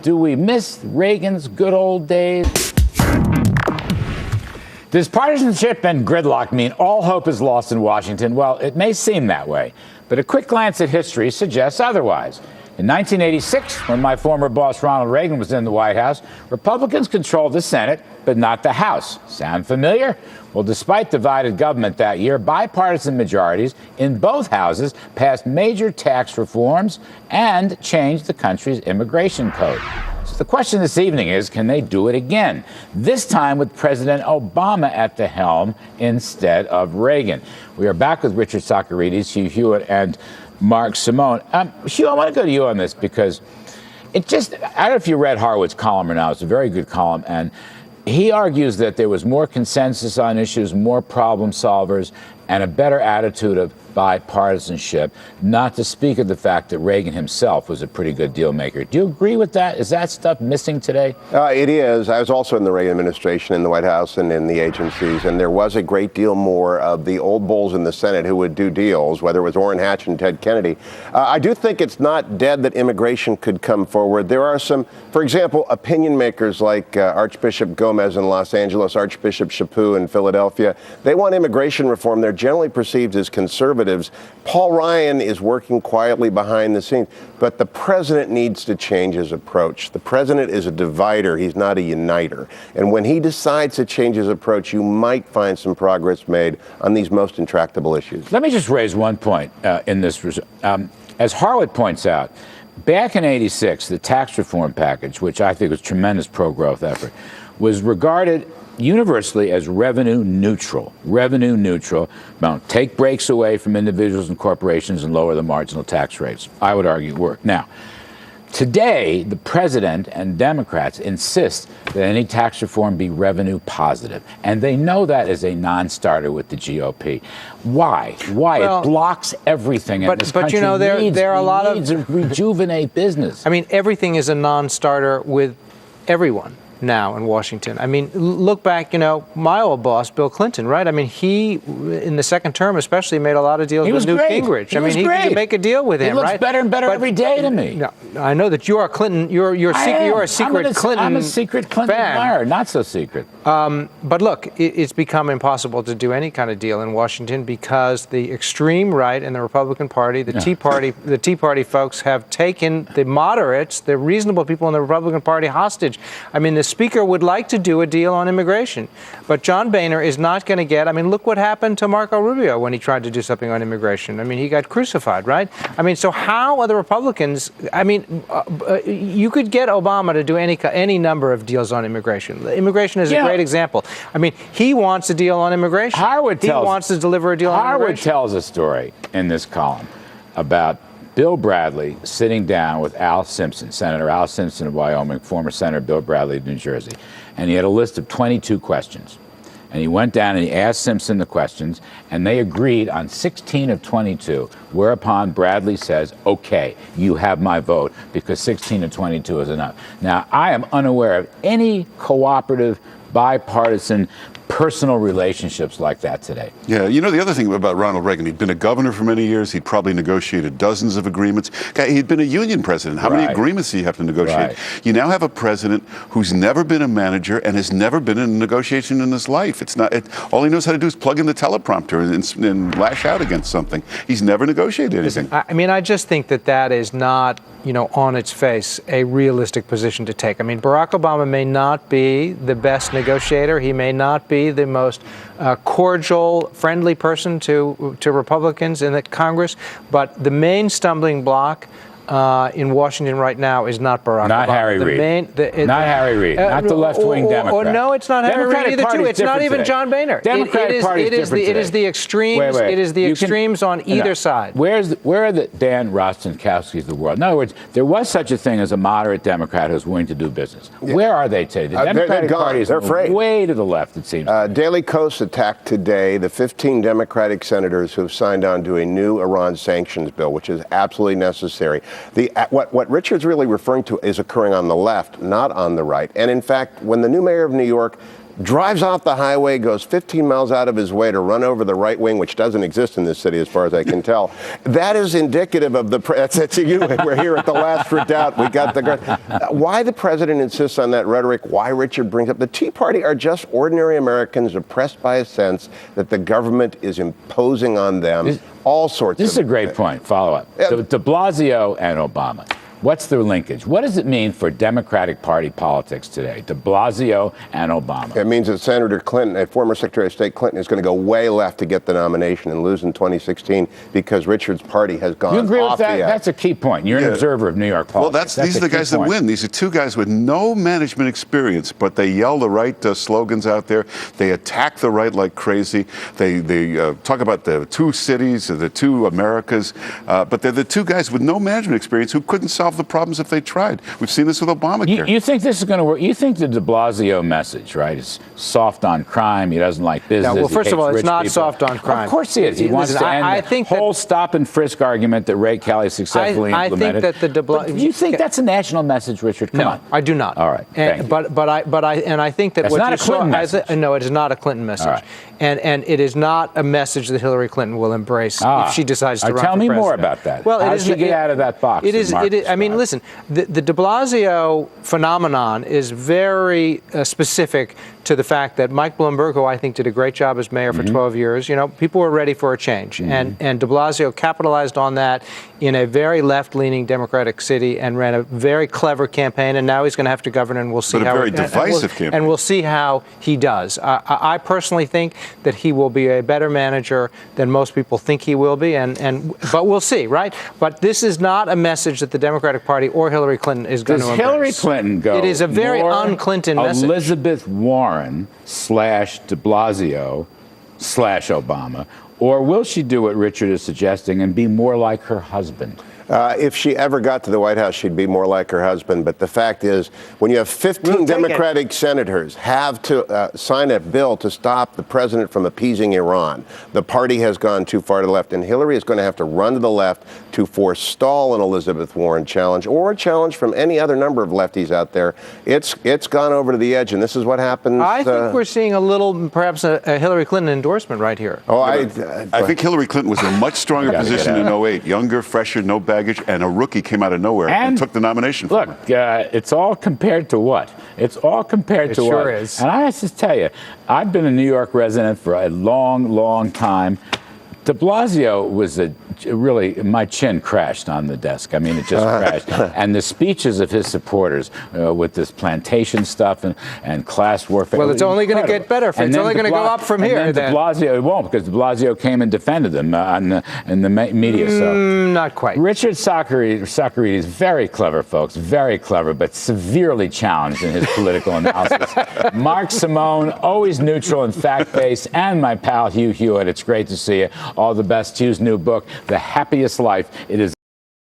Do we miss Reagan's good old days? Does partisanship and gridlock mean all hope is lost in Washington? Well, it may seem that way, but a quick glance at history suggests otherwise. In 1986, when my former boss Ronald Reagan was in the White House, Republicans controlled the Senate, but not the House. Sound familiar? Well, despite divided government that year, bipartisan majorities in both houses passed major tax reforms and changed the country's immigration code. So the question this evening is, can they do it again? This time with President Obama at the helm instead of Reagan. We are back with Richard Socarides, Hugh Hewitt, and Mark Simone. Hugh, I want to go to you on this because I don't know if you read Harwood's column or not. It's a very good column. And he argues that there was more consensus on issues, more problem solvers, and a better attitude of bipartisanship, not to speak of the fact that Reagan himself was a pretty good deal maker. Do you agree with that? Is that stuff missing today? It is. I was also in the Reagan administration in the White House and in the agencies, and there was a great deal more of the old bulls in the Senate who would do deals, whether it was Orrin Hatch and Ted Kennedy. I do think it's not dead that immigration could come forward. There are some, for example, opinion makers like Archbishop Gomez in Los Angeles, Archbishop Chaput in Philadelphia. They want immigration reform. They're generally perceived as conservatives. Paul Ryan is working quietly behind the scenes, but the president needs to change his approach. The president is a divider. He's not a uniter. And when he decides to change his approach, you might find some progress made on these most intractable issues. Let me just raise one point in this. As Harwood points out, back in '86, the tax reform package, which I think was a tremendous pro-growth effort, was regarded universally as revenue neutral. Revenue neutral. Don't take breaks away from individuals and corporations and lower the marginal tax rates. I would argue work. Now, today, the president and Democrats insist that any tax reform be revenue positive. And they know that is a non-starter with the GOP. Why? Why? Well, it blocks everything in this country. But you know, there are a lot of needs to rejuvenate business. I mean, everything is a non-starter with everyone now in Washington. I mean, look back, my old boss, Bill Clinton, right? I mean, he, in the second term especially, made a lot of deals with Newt Gingrich. He could make a deal with him, right? He looks better and better every day to me. No, I know that you are Clinton. You're a secret Clinton. I'm a secret Clinton admirer, not so secret. But look, it's become impossible to do any kind of deal in Washington because the extreme right in the Republican Party, the Tea Party folks have taken the moderates, the reasonable people in the Republican Party hostage. I mean, the Speaker would like to do a deal on immigration, but John Boehner is not going to get. I mean, look what happened to Marco Rubio when he tried to do something on immigration. I mean, he got crucified, right? I mean, so how are the Republicans? I mean, you could get Obama to do any number of deals on immigration. Immigration is a great example. I mean, he wants a deal on immigration. He wants to deliver a deal on immigration. Harwood tells a story in this column about Bill Bradley sitting down with Al Simpson, Senator Al Simpson of Wyoming, former Senator Bill Bradley of New Jersey, and he had a list of 22 questions. And he went down and he asked Simpson the questions, and they agreed on 16 of 22, whereupon Bradley says, okay, you have my vote, because 16 of 22 is enough. Now, I am unaware of any cooperative, bipartisan, personal relationships like that today. Yeah, the other thing about Ronald Reagan, he'd been a governor for many years. He'd probably negotiated dozens of agreements. He'd been a union president. How many agreements do you have to negotiate? Right. You now have a president who's never been a manager and has never been in a negotiation in his life. All he knows how to do is plug in the teleprompter and lash out against something. He's never negotiated anything. Listen, I mean, I just think that is not, on its face, a realistic position to take. I mean, Barack Obama may not be the best negotiator. He may not be the most cordial, friendly person to Republicans in the Congress, but the main stumbling block in Washington right now is not Barack Obama. Not Harry Reid. Not Harry Reid. Not the left-wing Democrat. No, it's not Harry Reid either, too. It's not even John Boehner. Democratic Party is different today. It is the extremes. It is the extremes on either side. Where are the Dan Rostenkowskis of the world? In other words, there was such a thing as a moderate Democrat who's willing to do business. Yeah. Where are they today? The Democratic Party is way to the left, it seems. Daily Kos attacked today the 15 Democratic senators who have signed on to a new Iran sanctions bill, which is absolutely necessary. What Richard's really referring to is occurring on the left, not on the right. And in fact, when the new mayor of New York drives off the highway, goes 15 miles out of his way to run over the right wing, which doesn't exist in this city as far as I can tell. That is indicative of the we're here at the last redoubt. We got the why the president insists on that rhetoric, why Richard brings up the Tea Party are just ordinary Americans oppressed by a sense that the government is imposing on them all sorts of. This is a great point. Follow up. De Blasio and Obama. What's the linkage? What does it mean for Democratic Party politics today? De Blasio and Obama. It means that Senator Clinton, former Secretary of State Clinton, is going to go way left to get the nomination and lose in 2016 because Richard's party has gone off the edge. You agree with that? That's a key point. You're an observer of New York politics. Well, these are the guys that win. These are two guys with no management experience, but they yell the right slogans out there. They attack the right like crazy. They talk about the two cities, or the two Americas, but they're the two guys with no management experience who couldn't solve the problems if they tried. We've seen this with Obamacare. You think this is going to work? You think the de Blasio message, right, is soft on crime. He doesn't like business. No, well, first of all, it's not people. soft on crime. Of course he is. He wants to end the whole stop and frisk argument that Ray Kelly successfully implemented. I think that the de Blasio. You think that's a national message, Richard? Come on. I do not. All right. But I think that that's what not you a Clinton saw. message. No, it is not a Clinton message. Right. And it is not a message that Hillary Clinton will embrace if she decides to run for Tell me president. more about that. Well, how does she get out of that box? It is. I mean, listen. The de Blasio phenomenon is very specific to the fact that Mike Bloomberg, who I think did a great job as mayor for 12 years, people were ready for a change. And de Blasio capitalized on that in a very left-leaning Democratic city and ran a very clever campaign. And now he's going to have to govern, and we'll see how. But a very divisive campaign. And we'll see how he does. I personally think that he will be a better manager than most people think he will be. But we'll see, right? But this is not a message that the Democratic Party or Hillary Clinton is going to embrace. Does Hillary Clinton go? It is a very un-Clinton message. Elizabeth Warren / de Blasio / Obama, or will she do what Richard is suggesting and be more like her husband? If she ever got to the White House, she'd be more like her husband. But the fact is, when you have 15 Democratic senators have to sign a bill to stop the president from appeasing Iran, the party has gone too far to the left. And Hillary is going to have to run to the left to forestall an Elizabeth Warren challenge or a challenge from any other number of lefties out there. It's gone over to the edge, and this is what happens. I think we're seeing a little, perhaps a Hillary Clinton endorsement right here. Oh, I think Hillary Clinton was in a much stronger position in 08. Younger, fresher, no baggage, and a rookie came out of nowhere and took the nomination from her. It's all compared to what? It's all compared to what? It sure is. And I have to tell you, I've been a New York resident for a long, long time. De Blasio was really, my chin crashed on the desk. I mean, it just crashed. And the speeches of his supporters with this plantation stuff and class warfare. Well, it's only going to get better. It's only going to go up from here. And then de Blasio, it won't, because de Blasio came and defended them in the media. Not quite. Richard Socarides, very clever, folks, very clever, but severely challenged in his political analysis. Mark Simone, always neutral and fact-based, and my pal Hugh Hewitt. It's great to see you. All the best. Hugh's new book, The Happiest Life. It is